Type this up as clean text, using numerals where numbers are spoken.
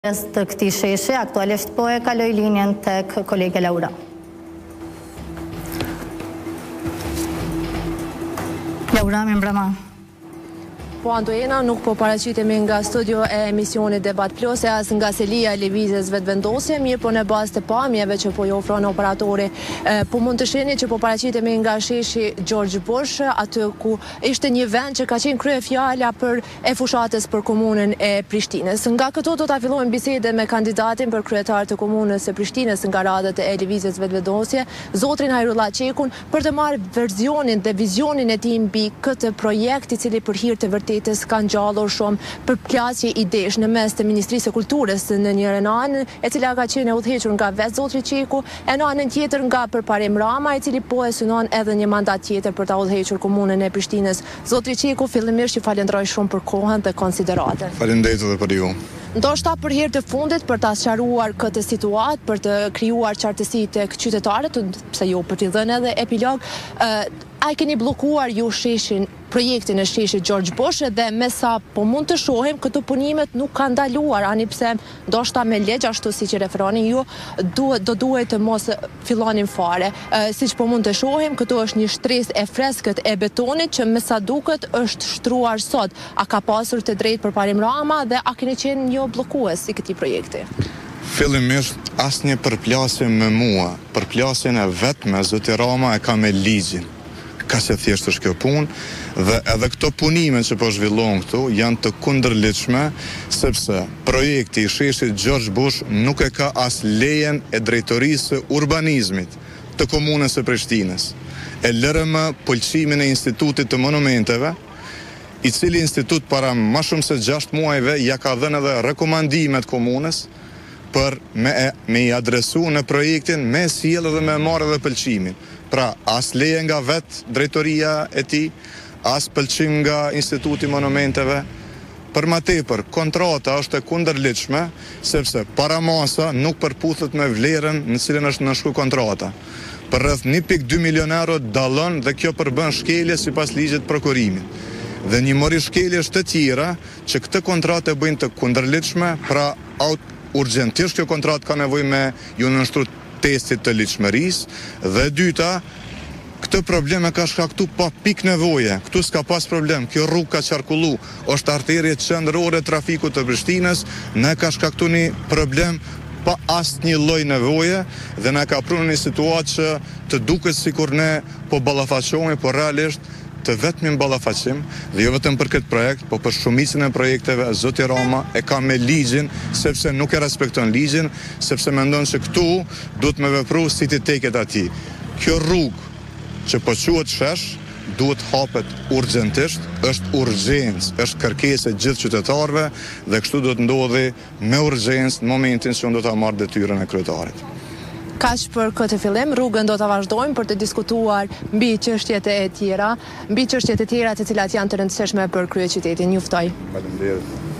Të këtij sheshi, aktualisht po e kaloj linjen tek kolege Laura. Laura, mi mbrëma. Po Antojena, nuk po paraqitemi nga studio e emisionit Debat Plus, as nga selia e lëvizjes vetëvendosje, mirë po në bazë të pamjeve që po i ofron operatori. Po mund të shihni që po paraqitemi nga sheshi George Bush, aty ku ishte një vend që ka qenë kryefjala e fushatës për komunën e Prishtinës. Nga këto do ta fillojmë bisedën me kandidatin për kryetar të komunës së Prishtinës nga radhët e lëvizjes vetëvendosje, zotrin Hajrullah Qekun, për të marrë versionin dhe vizionin e tij mbi këtë projekt, i cili për hir të ka ngjallur shumë përplasje idesh në mes të Ministrisë së Kulturës në njërin anë, e cila ka qenë e udhëhequr nga vetë zotri Qeku, e në anën tjetër nga Përparim Rama, i cili po e synon edhe një mandat tjetër për ta udhëhequr komunën e Prishtinës. Zotri Qeku, fillimisht ju falenderoj shumë për kohën dhe konsideratet. Faleminderit edhe për ju. Ndoshta për herë të fundit për ta sqaruar këtë situatë, për të krijuar qartësi tek qytetarët, pse jo për t'i dhënë edhe epilog, a i keni blokuar ju projektin e sheshit George Bush dhe me sa po mund të shohim këto punimet nuk kanë ndaluar, ani pse ndoshta me legj ashtu siç i referoni ju, do duhet të mos fillonin fare. Siç po mund të shohim, këtu është një shtresë e freskët e betonit që me sa duket është shtruar sot. A ka pasur të drejtë Përparim Rama dhe a keni qenë një bllokues i këtij projekti? Fillimisht asnjë përplasje me mua, përplasjen e vetme zoti Rama e ka me ligjin. Ka se thjesht është kjo punë dhe edhe këto punime që po zhvillohen këtu janë të kundërligjshme, sepse projekti i sheshit George Bush nuk e ka as lejen e drejtorisë së urbanizmit të komunës së Prishtinës. E lërëm pëlqimin e Institutit të Monumenteve, i cili institut para më shumë se 6 muajve ja ka dhënë edhe rekomandimet komunës për me i adresu në projektin, me sjellë dhe me marrë edhe pëlqimin. Pra, as leje nga vetë drejtoria e tij, as pëlqim nga Instituti Monumenteve. Për më tepër, kontrata është e kundërligjshme, sepse paramasa nuk përputhet me vlerën në cilën është nënshkruar kontrata. Për rreth 1.2 milion euro dallon dhe kjo përbën shkelje sipas ligjit prokurimit. Dhe një mori shkeljesh të tjera që këtë kontratë e bëjnë të kundërligjshme, pra urgjentisht kjo kontratë ka nevojë me ju nënshtruar testit të ligjshmërisë dhe dyta, këtë problem e ka shkaktu pa pik nevoje. Këtu s'ka pas problem, kjo rrugë ka qarkullu, është arterje qendrore trafikut të Prishtinës, ne ka shkaktu një problem pa asnjë lloj nevoje dhe na ka prunë një situatë që të duket sikur ne po ballafaqohemi, por realisht të vetmin ballafaqim dhe jo vetëm për këtë projekt, po për shumicën e projekteve zoti Rama e ka me ligjin, sepse nuk e respekton ligjin, sepse mendon se këtu duhet me vepru si ti teket atij. Kjo rrugë që po quhet shesh duhet hapet urgjentisht, është urgjencë, është kërkesë e gjithë qytetarëve dhe kështu do të ndodhi me urgjencë në momentin që unë do ta marr detyrën e kryetarit. Kaq për këtë fillim, rrugën do ta vazhdojmë për të diskutuar mbi çështjet e tjera, të cilat janë të rëndësishme për kryeqytetin. Ju ftoj. Faleminderit.